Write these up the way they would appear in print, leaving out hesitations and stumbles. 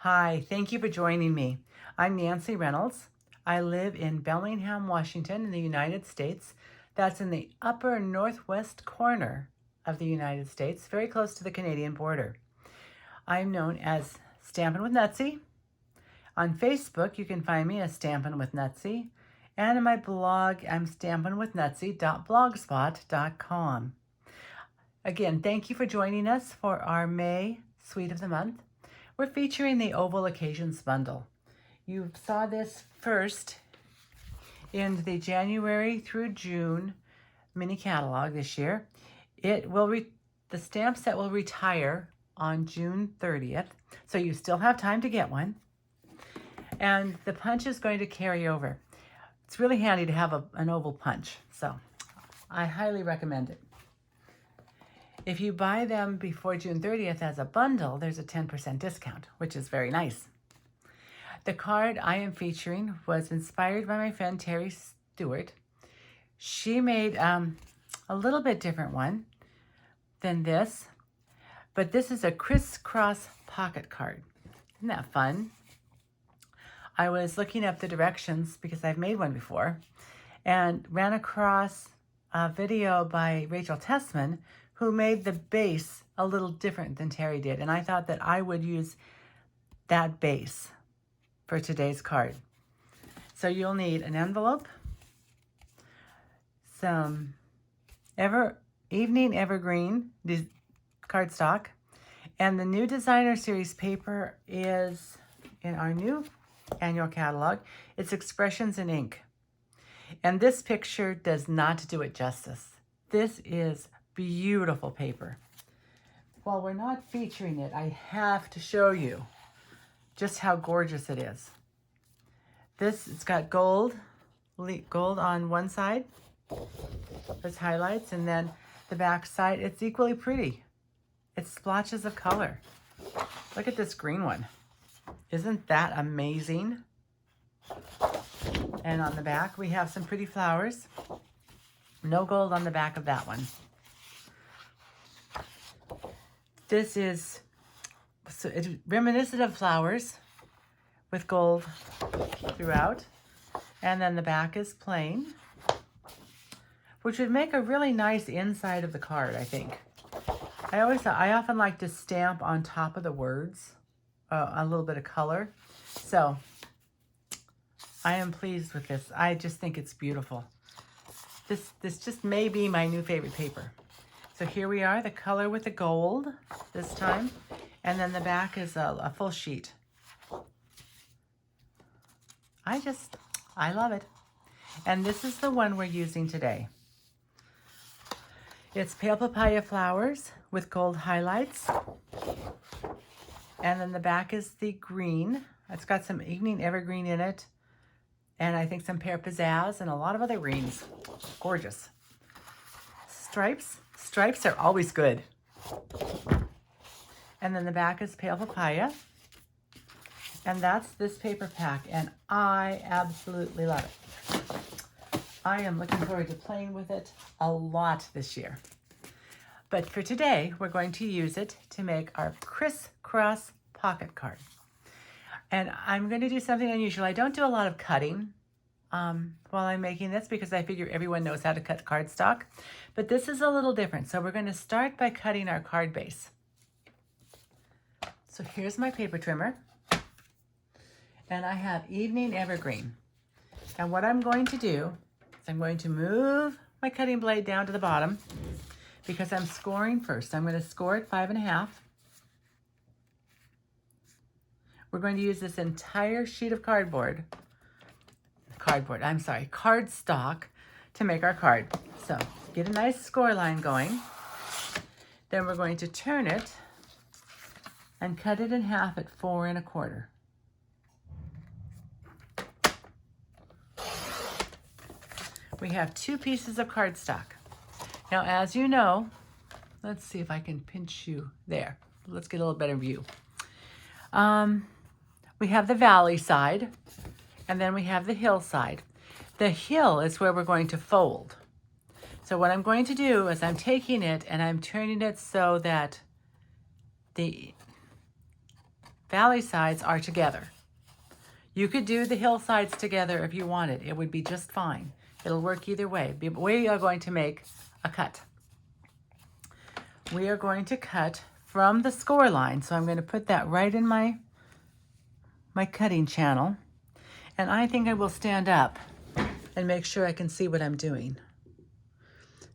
Hi, thank you for joining me. I'm Nancy Reynolds. I live in Bellingham, Washington in the United States. That's in the upper northwest corner of the United States, very close to the Canadian border. I'm known as Stampin' with Nutsy. On Facebook, you can find me as Stampin' with Nutsy. And in my blog, I'm stampinwithnutsy.blogspot.com. Again, thank you for joining us for our May Sweet of the Month. We're featuring the Oval Occasions Bundle. You saw this first in the January through June mini catalog this year. The stamp set will retire on June 30th, so you still have time to get one. And the punch is going to carry over. It's really handy to have an oval punch, so I highly recommend it. If you buy them before June 30th as a bundle, there's a 10% discount, which is very nice. The card I am featuring was inspired by my friend Terry Stewart. She made a little bit different one than this, but this is a crisscross pocket card. Isn't that fun? I was looking up the directions because I've made one before and ran across a video by Rachel Tessman who made the base a little different than Terry did. And I thought that I would use that base for today's card. So you'll need an envelope, some evening evergreen cardstock, and the new designer series paper is in our new annual catalog. It's Expressions in Ink. And this picture does not do it justice. This is beautiful paper. While we're not featuring it, I have to show you just how gorgeous it is. It's got gold on one side. There's highlights, and then the back side, it's equally pretty. It's splotches of color. Look at this green one. Isn't that amazing? And on the back, we have some pretty flowers. No gold on the back of that one. This is it's reminiscent of flowers with gold throughout. And then the back is plain, which would make a really nice inside of the card, I think. I often like to stamp on top of the words a little bit of color. So I am pleased with this. I just think it's beautiful. This just may be my new favorite paper. So here we are, the color with the gold this time. And then the back is a full sheet. I love it. And this is the one we're using today. It's pale papaya flowers with gold highlights. And then the back is the green. It's got some evening evergreen in it. And I think some pear pizzazz and a lot of other greens. Gorgeous. Stripes. Stripes are always good. And then the back is pale papaya. And that's this paper pack. And I absolutely love it. I am looking forward to playing with it a lot this year. But for today, we're going to use it to make our crisscross pocket card. And I'm going to do something unusual. I don't do a lot of cutting while I'm making this because I figure everyone knows how to cut cardstock. But this is a little different. So we're going to start by cutting our card base. So here's my paper trimmer. And I have evening evergreen. And what I'm going to do is I'm going to move my cutting blade down to the bottom because I'm scoring first. I'm going to score at 5.5. We're going to use this entire sheet of cardstock to make our card. So get a nice score line going. Then we're going to turn it and cut it in half at 4 1/4. We have 2 pieces of cardstock. Now, as you know, let's see if I can pinch you there. Let's get a little better view. We have the valley side, and then we have the hill side. The hill is where we're going to fold. So what I'm going to do is I'm taking it and I'm turning it so that the valley sides are together. You could do the hillsides together if you wanted. It would be just fine. It'll work either way. We are going to make a cut. We are going to cut from the score line. So I'm going to put that right in my cutting channel. And I think I will stand up and make sure I can see what I'm doing.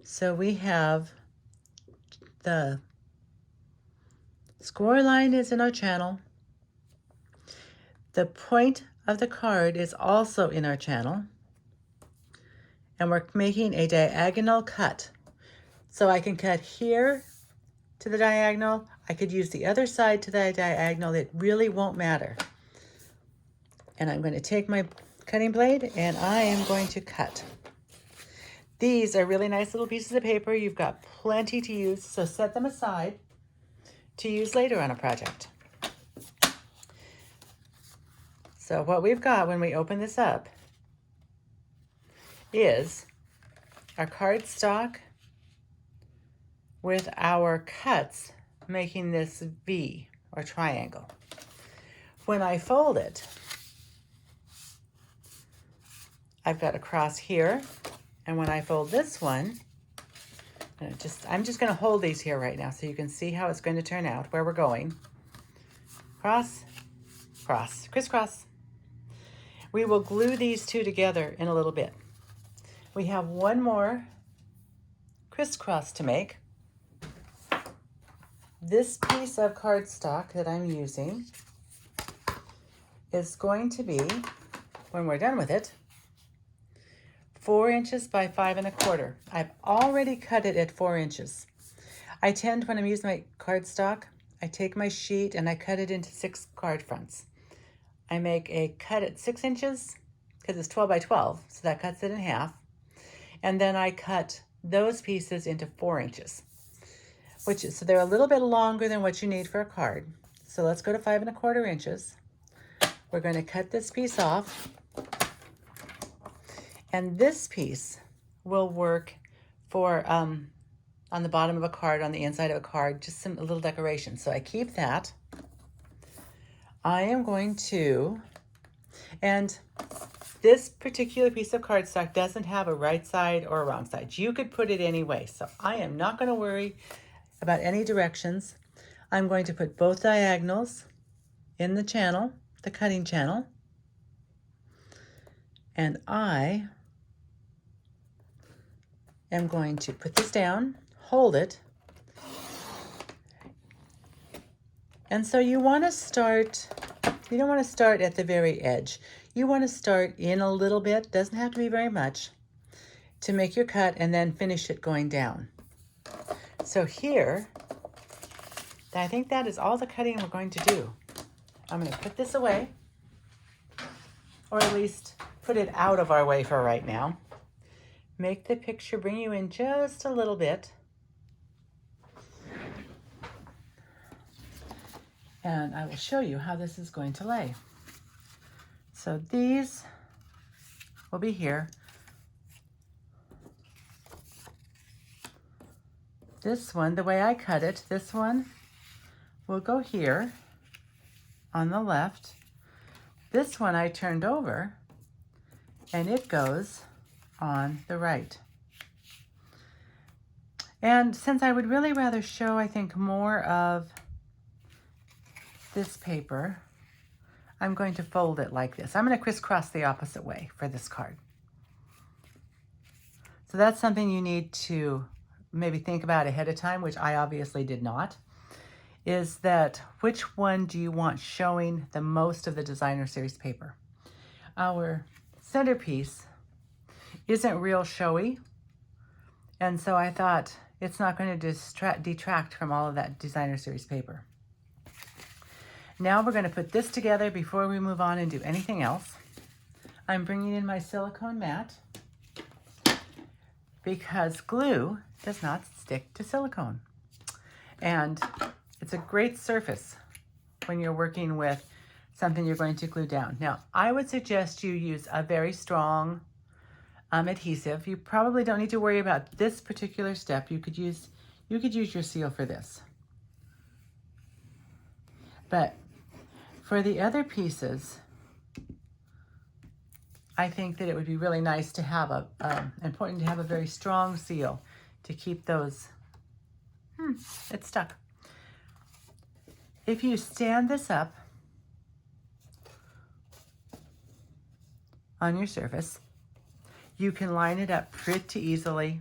So we have the score line is in our channel. The point of the card is also in our channel. And we're making a diagonal cut. So I can cut here to the diagonal. I could use the other side to the diagonal. It really won't matter. And I'm going to take my cutting blade and I am going to cut. These are really nice little pieces of paper. You've got plenty to use, so set them aside to use later on a project. So what we've got when we open this up is our cardstock with our cuts making this V or triangle. When I fold it, I've got a cross here, and when I fold this one, I'm just going to hold these here right now so you can see how it's going to turn out, where we're going. Cross, cross, crisscross. We will glue these two together in a little bit. We have one more crisscross to make. This piece of cardstock that I'm using is going to be, when we're done with it, 4 inches by 5 1/4. I've already cut it at 4 inches. I tend, when I'm using my cardstock, I take my sheet and I cut it into 6 card fronts. I make a cut at 6 inches because it's 12 by 12, so that cuts it in half. And then I cut those pieces into 4 inches, so they're a little bit longer than what you need for a card. So let's go to 5 1/4 inches. We're going to cut this piece off. And this piece will work for on the bottom of a card, on the inside of a card, just a little decoration. So I keep that. I am going to, and this particular piece of cardstock doesn't have a right side or a wrong side. You could put it any way. So I am not going to worry about any directions. I'm going to put both diagonals in the channel, the cutting channel. And I am going to put this down, hold it. And so you want to start, you don't want to start at the very edge. You want to start in a little bit, doesn't have to be very much, to make your cut and then finish it going down. So here, I think that is all the cutting we're going to do. I'm going to put this away, or at least put it out of our way for right now. Make the picture bring you in just a little bit. And I will show you how this is going to lay. So these will be here. This one, the way I cut it, this one will go here on the left. This one I turned over and it goes on the right. And since I would really rather show, I think, more of this paper, I'm going to fold it like this. I'm going to crisscross the opposite way for this card. So that's something you need to maybe think about ahead of time, which I obviously did not, is that which one do you want showing the most of the designer series paper? Our centerpiece isn't real showy, and so I thought it's not going to detract from all of that designer series paper. Now we're going to put this together before we move on and do anything else. I'm bringing in my silicone mat because glue does not stick to silicone. And it's a great surface when you're working with something you're going to glue down. Now, I would suggest you use a very strong adhesive. You probably don't need to worry about this particular step. You could use your seal for this. But For the other pieces, I think that it would be really nice to have important to have a very strong seal to keep those, it's stuck. If you stand this up on your surface, you can line it up pretty easily,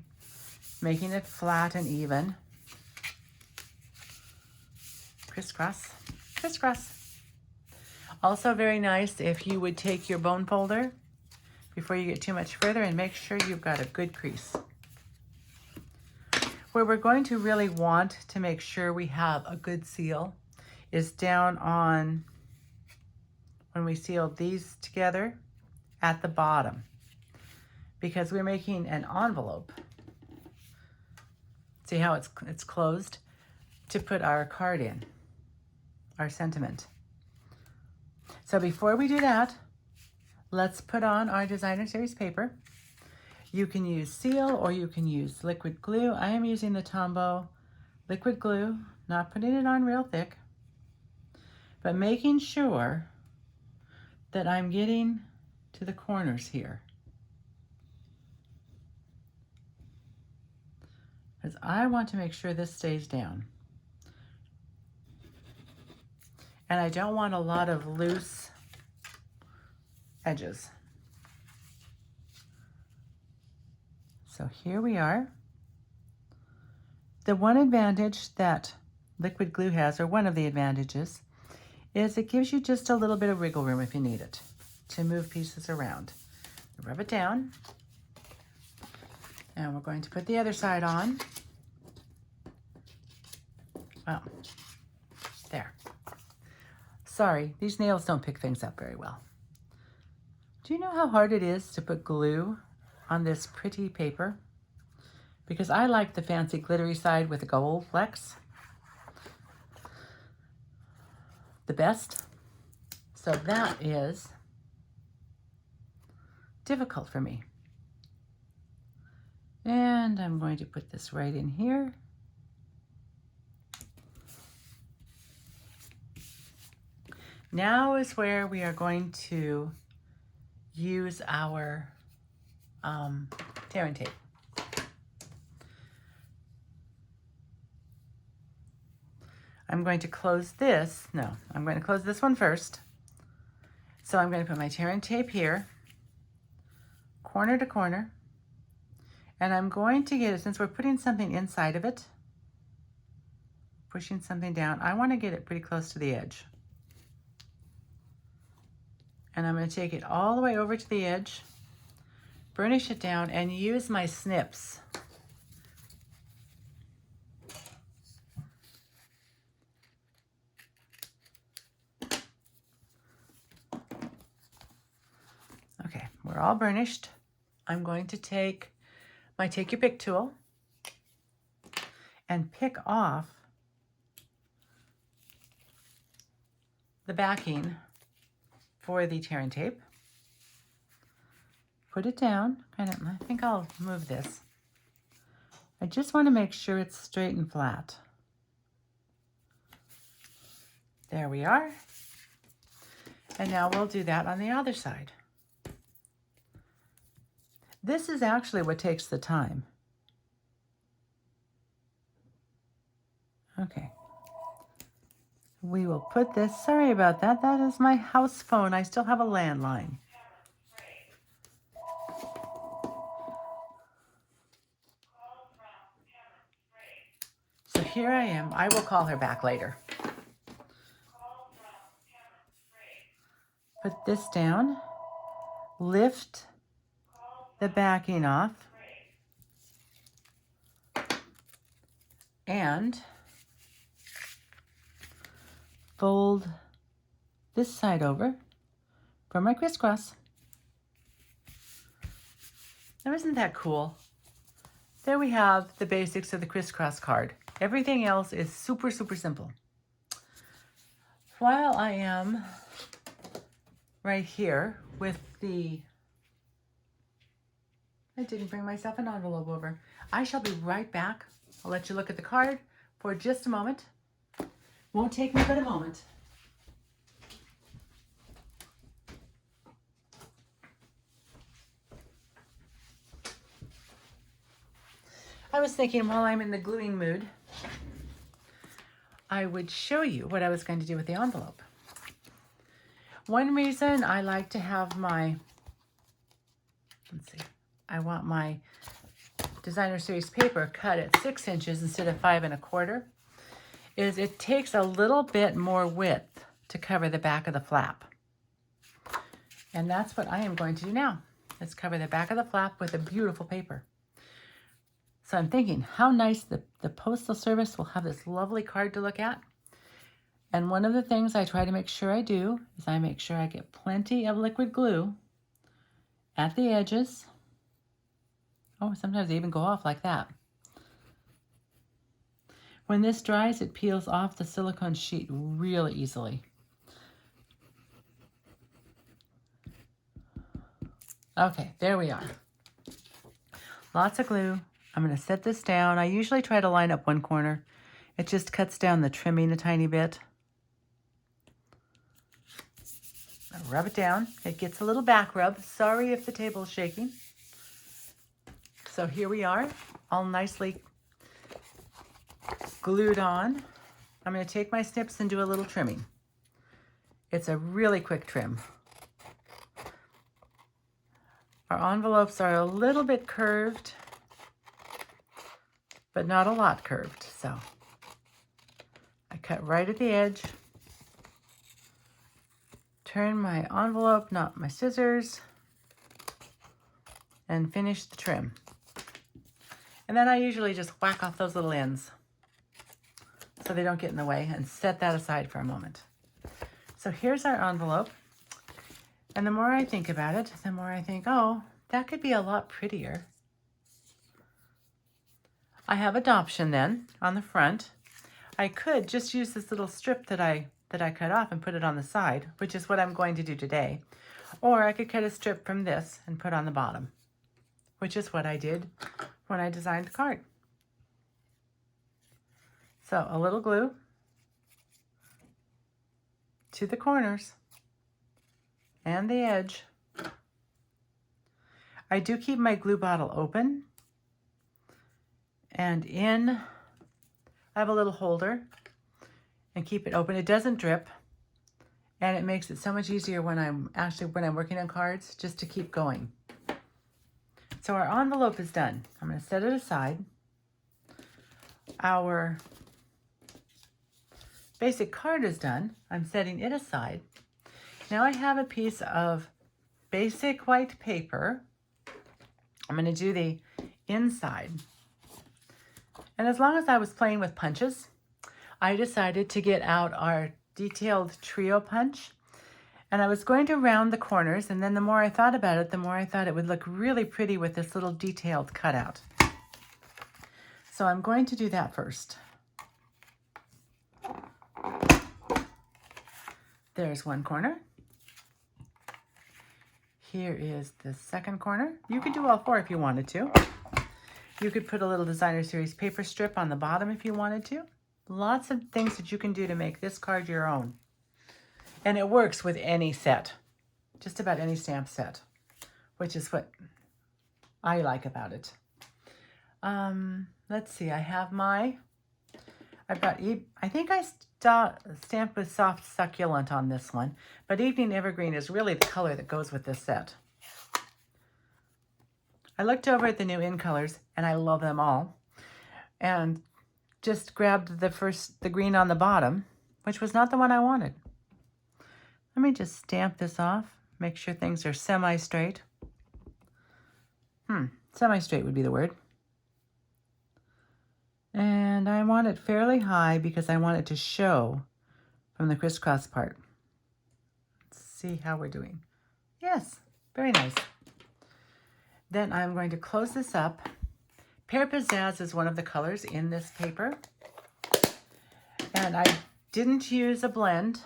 making it flat and even. Crisscross, crisscross. Also very nice if you would take your bone folder before you get too much further and make sure you've got a good crease. Where we're going to really want to make sure we have a good seal is down on, when we seal these together at the bottom, because we're making an envelope. See how it's closed? To put our card in, our sentiment. So before we do that, let's put on our designer series paper. You can use seal or you can use liquid glue. I am using the Tombow liquid glue, not putting it on real thick, but making sure that I'm getting to the corners here. Because I want to make sure this stays down. And I don't want a lot of loose edges. So here we are. The one advantage that liquid glue has, or one of the advantages, is it gives you just a little bit of wiggle room if you need it to move pieces around. Rub it down. And we're going to put the other side on. Well, there. Sorry, these nails don't pick things up very well. Do you know how hard it is to put glue on this pretty paper? Because I like the fancy glittery side with the gold flecks the best. So that is difficult for me. And I'm going to put this right in here. Now is where we are going to use our tearing tape. I'm going to close this. No, I'm going to close this one first. So I'm going to put my tearing tape here, corner to corner, and I'm going to get it, since we're putting something inside of it, pushing something down, I want to get it pretty close to the edge. And I'm going to take it all the way over to the edge, burnish it down, and use my snips. Okay, we're all burnished. I'm going to take my Take Your Pick tool and pick off the backing for the tearing tape. Put it down, I think I'll move this. I just want to make sure it's straight and flat. There we are. And now we'll do that on the other side. This is actually what takes the time. Okay. We will put this, sorry about that, that is my house phone. I still have a landline. So here I am. I will call her back later. Put this down, lift the backing off, and fold this side over for my crisscross. Now isn't that cool? There we have the basics of the crisscross card. Everything else is super, super simple. While I am right here with the, I didn't bring myself an envelope over. I shall be right back. I'll let you look at the card for just a moment. Won't take me but a moment. I was thinking while I'm in the gluing mood, I would show you what I was going to do with the envelope. One reason I like to have my, let's see, I want my designer series paper cut at 6 inches instead of 5 1/4, is it takes a little bit more width to cover the back of the flap. And that's what I am going to do now. Let's cover the back of the flap with a beautiful paper. So I'm thinking how nice the Postal Service will have this lovely card to look at. And one of the things I try to make sure I do is I make sure I get plenty of liquid glue at the edges. Oh, sometimes they even go off like that. When this dries, it peels off the silicone sheet really easily. Okay, there we are. Lots of glue. I'm going to set this down. I usually try to line up one corner. It just cuts down the trimming a tiny bit. I rub it down. It gets a little back rub. Sorry if the table is shaking. So here we are, all nicely glued on. I'm going to take my snips and do a little trimming. It's a really quick trim. Our envelopes are a little bit curved, but not a lot curved. So I cut right at the edge, turn my envelope, not my scissors, and finish the trim. And then I usually just whack off those little ends so they don't get in the way, and set that aside for a moment. So here's our envelope. And the more I think about it, the more I think, oh, that could be a lot prettier. I have adoption then on the front. I could just use this little strip that I cut off and put it on the side, which is what I'm going to do today. Or I could cut a strip from this and put on the bottom, which is what I did when I designed the card. So a little glue to the corners and the edge. I do keep my glue bottle open, and I have a little holder and keep it open. It doesn't drip, and it makes it so much easier when I'm working on cards, just to keep going. So our envelope is done. I'm going to set it aside. Our basic card is done. I'm setting it aside. Now I have a piece of basic white paper. I'm going to do the inside. And as long as I was playing with punches, I decided to get out our detailed trio punch. And I was going to round the corners, and then the more I thought about it, the more I thought it would look really pretty with this little detailed cutout. So I'm going to do that first. There's one corner. Here is the second corner. You could do all four if you wanted to. You could put a little designer series paper strip on the bottom if you wanted to. Lots of things that you can do to make this card your own. And it works with any set, just about any stamp set, which is what I like about it. Let's see, I think I stamped with soft succulent on this one, but Evening Evergreen is really the color that goes with this set. I looked over at the new in colors, and I love them all, and just grabbed the green on the bottom, which was not the one I wanted. Let me just stamp this off, make sure things are semi-straight. Semi-straight would be the word. And I want it fairly high because I want it to show from the crisscross part. Let's see how we're doing. Yes, very nice. Then I'm going to close this up. Pear Pizzazz is one of the colors in this paper. And I didn't use a blend.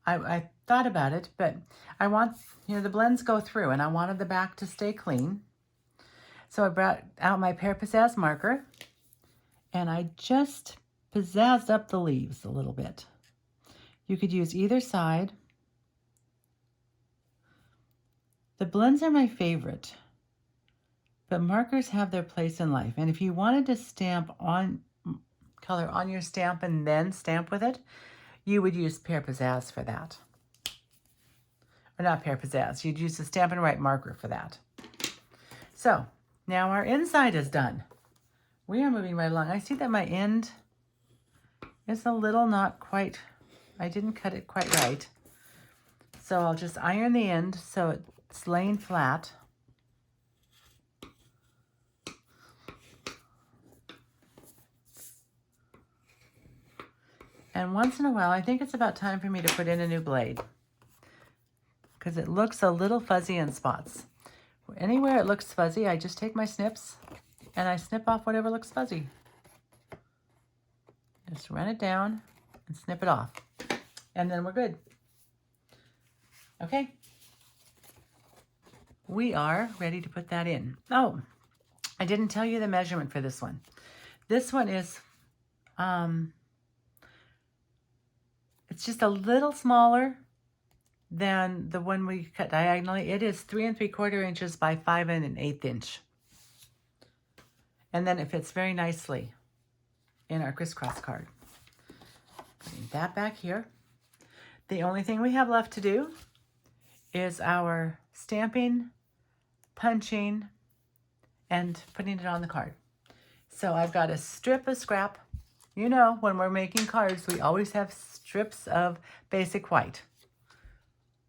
I thought about it, but I want, the blends go through, and I wanted the back to stay clean. So I brought out my Pear Pizzazz marker, and I just pizzazzed up the leaves a little bit. You could use either side. The blends are my favorite, But markers have their place in life. And if you wanted to stamp on color on your stamp and then stamp with it, you would use Pear Pizzazz for that. Or not Pear Pizzazz. You'd use the Stampin' Write marker for that. So now our inside is done. We are moving right along. I see that my end is a little not quite, I didn't cut it quite right. So I'll just iron the end so it's laying flat. And once in a while, I think it's about time for me to put in a new blade because it looks a little fuzzy in spots. Anywhere it looks fuzzy, I just take my snips and I snip off whatever looks fuzzy. Just run it down and snip it off. And then we're good. Okay. We are ready to put that in. Oh, I didn't tell you the measurement for this one. This one is, it's just a little smaller than the one we cut diagonally. It is 3 3/4 inches by 5 1/8 inch. And then it fits very nicely in our crisscross card. Putting that back here. The only thing we have left to do is our stamping, punching, and putting it on the card. So I've got a strip of scrap. You know, when we're making cards, we always have strips of basic white.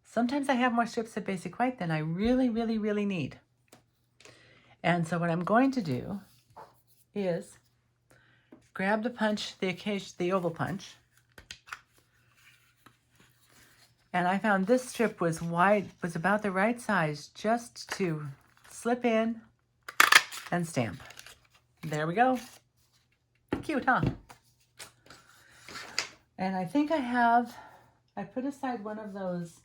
Sometimes I have more strips of basic white than I really, really, really need. And so what I'm going to do is grab the punch, the oval punch. And I found this strip was wide, was about the right size just to slip in and stamp. There we go. Cute, huh? And I think I put aside one of those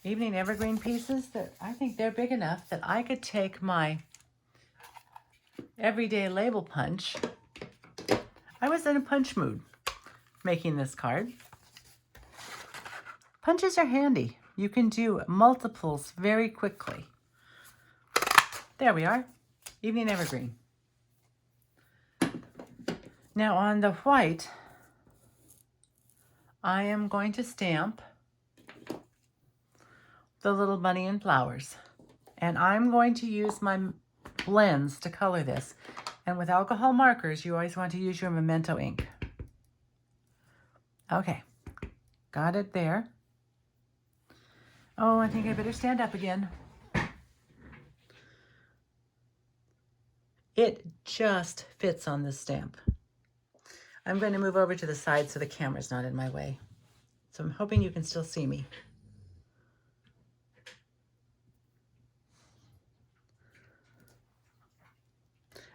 evening evergreen pieces that I think they're big enough that I could take my everyday label punch. I was in a punch mood making this card. Punches are handy. You can do multiples very quickly. There we are. Evening evergreen. Now on the white, I am going to stamp the little bunny and flowers. And I'm going to use my blends to color this. And with alcohol markers, you always want to use your Memento ink. Okay, got it there. Oh, I think I better stand up again. It just fits on this stamp. I'm going to move over to the side so the camera's not in my way. So I'm hoping you can still see me.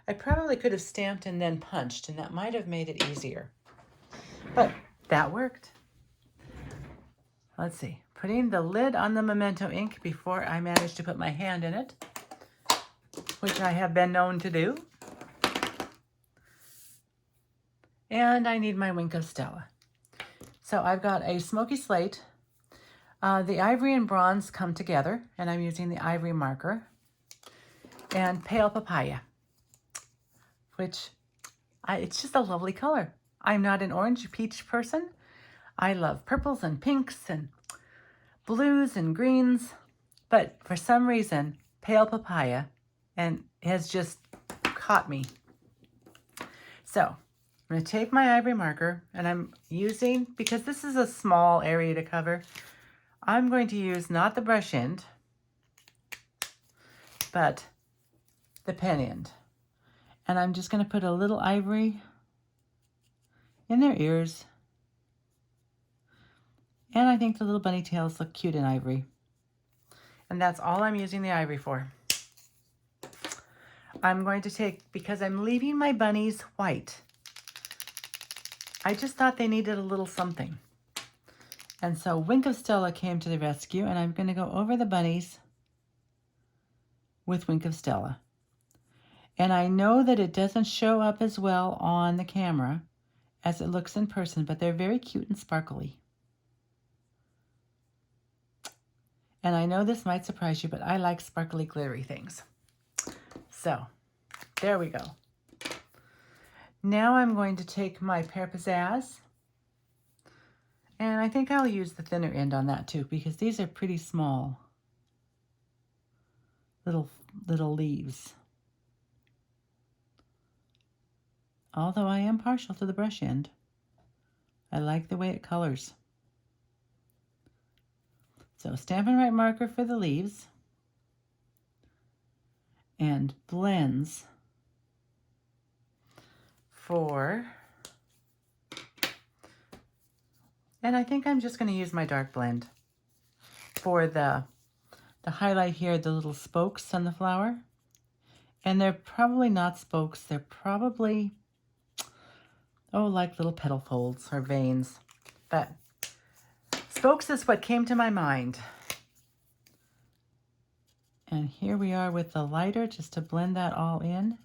I probably could have stamped and then punched, and that might have made it easier. But that worked. Let's see. Putting the lid on the Memento ink before I managed to put my hand in it, which I have been known to do. And I need my Wink of Stella. So I've got a smoky slate. The ivory and bronze come together, and I'm using the ivory marker. And pale papaya, which it's just a lovely color. I'm not an orange peach person. I love purples and pinks and blues and greens, but for some reason, pale papaya has just caught me. So I'm going to take my ivory marker, and I'm using, because this is a small area to cover, I'm going to use not the brush end, but the pen end. And I'm just going to put a little ivory in their ears. And I think the little bunny tails look cute in ivory. And that's all I'm using the ivory for. I'm going to take, because I'm leaving my bunnies white, I just thought they needed a little something. And so Wink of Stella came to the rescue, and I'm going to go over the bunnies with Wink of Stella. And I know that it doesn't show up as well on the camera as it looks in person, but they're very cute and sparkly. And I know this might surprise you, but I like sparkly, glittery things. So there we go. Now I'm going to take my Pear Pizzazz, and I think I'll use the thinner end on that too, because these are pretty small little leaves. Although I am partial to the brush end. I like the way it colors. So Stampin' Write marker for the leaves, and blends for, and I think I'm just going to use my dark blend for the highlight here, the little spokes on the flower. And they're probably not spokes, they're probably, oh, like little petal folds or veins. But spokes is what came to my mind. And here we are with the lighter, just to blend that all in.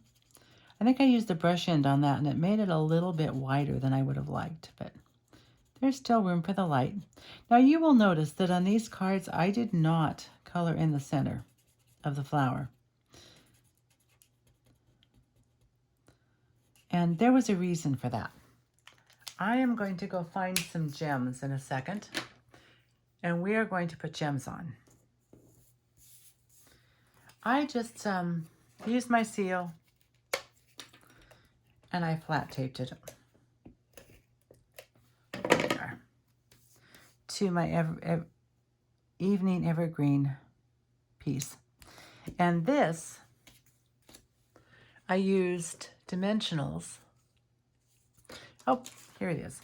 I think I used the brush end on that, and it made it a little bit wider than I would have liked, but there's still room for the light. Now you will notice that on these cards, I did not color in the center of the flower. And there was a reason for that. I am going to go find some gems in a second, and we are going to put gems on. I just used my seal, and I flat taped it there to my evening evergreen piece. And this, I used dimensionals. Oh, here it is.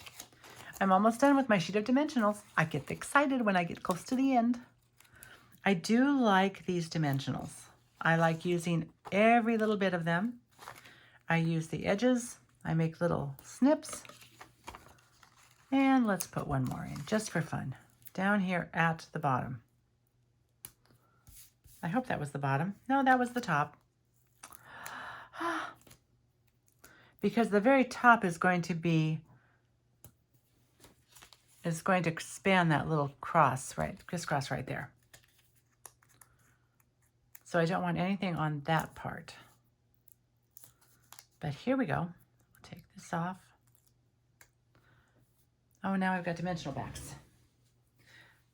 I'm almost done with my sheet of dimensionals. I get excited when I get close to the end. I do like these dimensionals. I like using every little bit of them. I use the edges. I make little snips. And let's put one more in, just for fun. Down here at the bottom. I hope that was the bottom. No, that was the top. Because the very top is going to expand that little crisscross right there. So I don't want anything on that part. But here we go. We'll take this off. Oh, now I've got dimensional backs.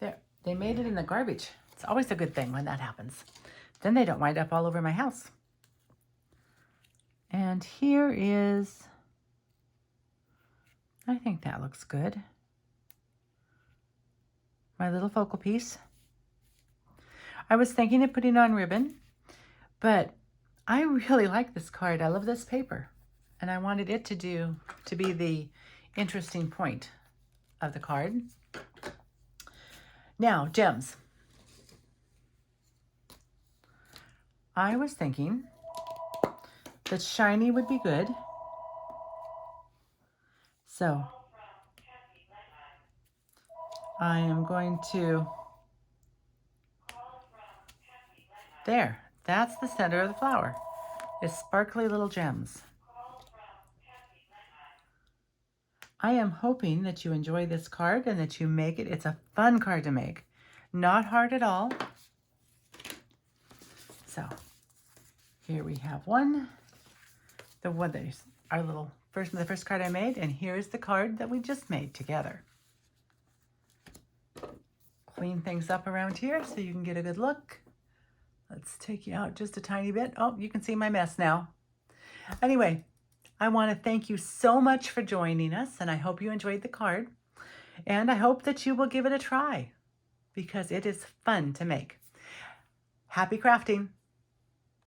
There, they made it in the garbage. It's always a good thing when that happens. Then they don't wind up all over my house. And here is, I think that looks good. My little focal piece. I was thinking of putting on ribbon, but I really like this card. I love this paper, and I wanted it to be the interesting point of the card. Now, gems. I was thinking that shiny would be good. So I am going to, there, that's the center of the flower, is sparkly little gems. I am hoping that you enjoy this card and that you make it. It's a fun card to make, not hard at all. So here we have one. The one that is the first card I made, and here's the card that we just made together. Clean things up around here so you can get a good look. Let's take you out just a tiny bit. Oh, you can see my mess now. Anyway, I want to thank you so much for joining us, and I hope you enjoyed the card. And I hope that you will give it a try, because it is fun to make. Happy crafting!